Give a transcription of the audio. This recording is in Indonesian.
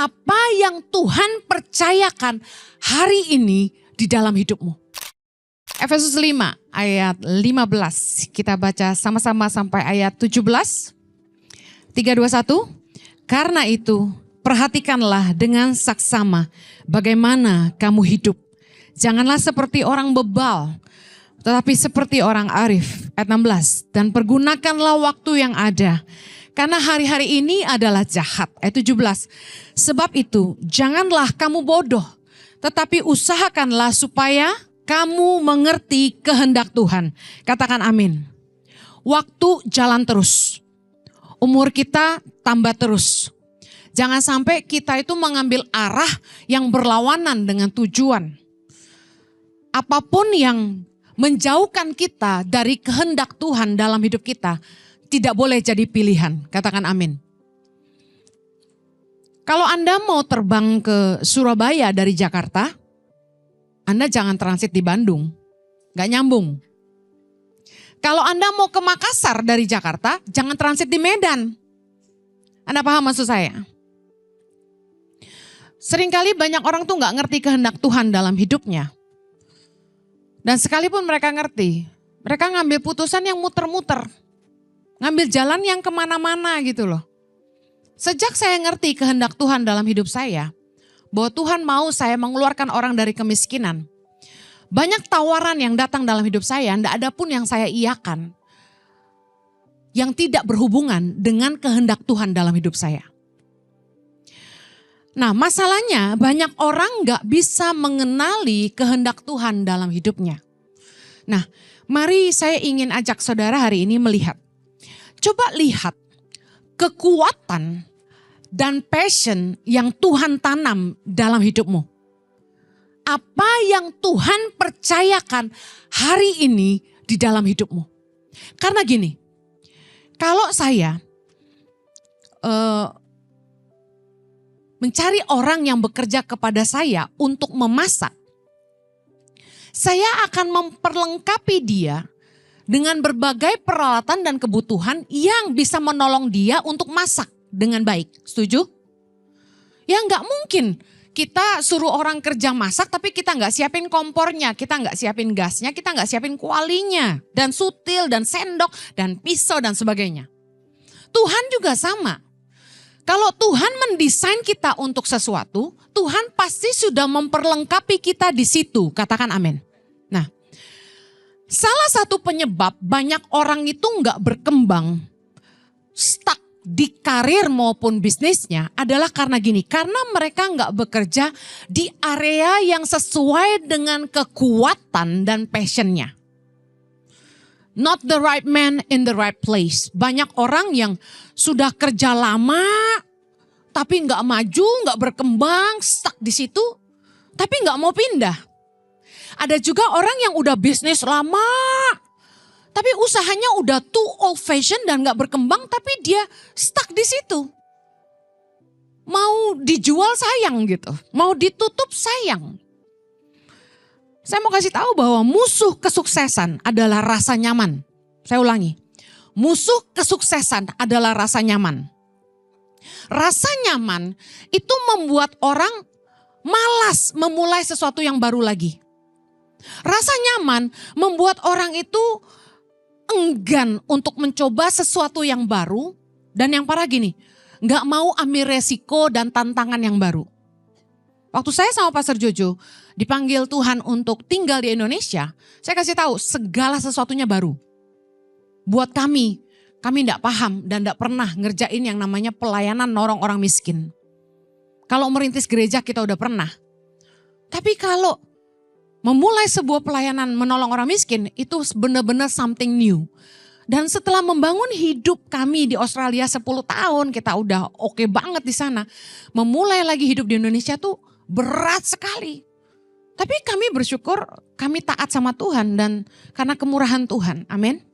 Apa yang Tuhan percayakan hari ini di dalam hidupmu. Efesus 5 ayat 15. Kita baca sama-sama sampai ayat 17. 3, 2, 1. Karena itu perhatikanlah dengan saksama bagaimana kamu hidup. Janganlah seperti orang bebal, tetapi seperti orang arif. Ayat 16. Dan pergunakanlah waktu yang ada. Karena hari-hari ini adalah jahat. Ayat 17. Sebab itu janganlah kamu bodoh. Tetapi usahakanlah supaya kamu mengerti kehendak Tuhan. Katakan amin. Waktu jalan terus. Umur kita tambah terus. Jangan sampai kita itu mengambil arah yang berlawanan dengan tujuan. Apapun yang menjauhkan kita dari kehendak Tuhan dalam hidup kita, tidak boleh jadi pilihan. Katakan amin. Kalau Anda mau terbang ke Surabaya dari Jakarta, Anda jangan transit di Bandung. Gak nyambung. Kalau Anda mau ke Makassar dari Jakarta, jangan transit di Medan. Anda paham maksud saya? Seringkali banyak orang tuh gak ngerti kehendak Tuhan dalam hidupnya. Dan sekalipun mereka ngerti, mereka ngambil putusan yang muter-muter. Ngambil jalan yang kemana-mana gitu loh. Sejak saya ngerti kehendak Tuhan dalam hidup saya, bahwa Tuhan mau saya mengeluarkan orang dari kemiskinan. Banyak tawaran yang datang dalam hidup saya, tidak ada pun yang saya iakan. Yang tidak berhubungan dengan kehendak Tuhan dalam hidup saya. Nah, masalahnya banyak orang gak bisa mengenali kehendak Tuhan dalam hidupnya. Nah, mari saya ingin ajak saudara hari ini melihat. Coba lihat kekuatan dan passion yang Tuhan tanam dalam hidupmu. Apa yang Tuhan percayakan hari ini di dalam hidupmu. Karena gini, kalau saya mencari orang yang bekerja kepada saya untuk memasak, saya akan memperlengkapi dia dengan berbagai peralatan dan kebutuhan yang bisa menolong dia untuk masak dengan baik. Setuju? Ya nggak mungkin kita suruh orang kerja masak tapi kita nggak siapin kompornya, kita nggak siapin gasnya, kita nggak siapin kualinya, dan sutil, dan sendok, dan pisau, dan sebagainya. Tuhan juga sama. Kalau Tuhan mendesain kita untuk sesuatu, Tuhan pasti sudah memperlengkapi kita di situ. Katakan amin. Nah, salah satu penyebab banyak orang itu nggak berkembang, stuck di karir maupun bisnisnya adalah karena gini. Karena mereka nggak bekerja di area yang sesuai dengan kekuatan dan passionnya. Not the right man in the right place. Banyak orang yang sudah kerja lama, tapi nggak maju, nggak berkembang, stuck di situ, tapi nggak mau pindah. Ada juga orang yang udah bisnis lama, tapi usahanya udah too old fashion dan gak berkembang, tapi dia stuck di situ. Mau dijual sayang gitu, mau ditutup sayang. Saya mau kasih tahu bahwa musuh kesuksesan adalah rasa nyaman. Saya ulangi, musuh kesuksesan adalah rasa nyaman. Rasa nyaman itu membuat orang malas memulai sesuatu yang baru lagi. Rasa nyaman membuat orang itu enggan untuk mencoba sesuatu yang baru, dan yang parah gini, gak mau ambil resiko dan tantangan yang baru. Waktu saya sama Pastor Jojo dipanggil Tuhan untuk tinggal di Indonesia, saya kasih tahu segala sesuatunya baru. Buat kami gak paham dan gak pernah ngerjain yang namanya pelayanan nolong orang miskin. Kalau merintis gereja kita udah pernah. Tapi kalau memulai sebuah pelayanan menolong orang miskin itu benar-benar something new. Dan setelah membangun hidup kami di Australia 10 tahun, kita udah oke banget di sana. Memulai lagi hidup di Indonesia tuh berat sekali. Tapi kami bersyukur kami taat sama Tuhan dan karena kemurahan Tuhan. Amin.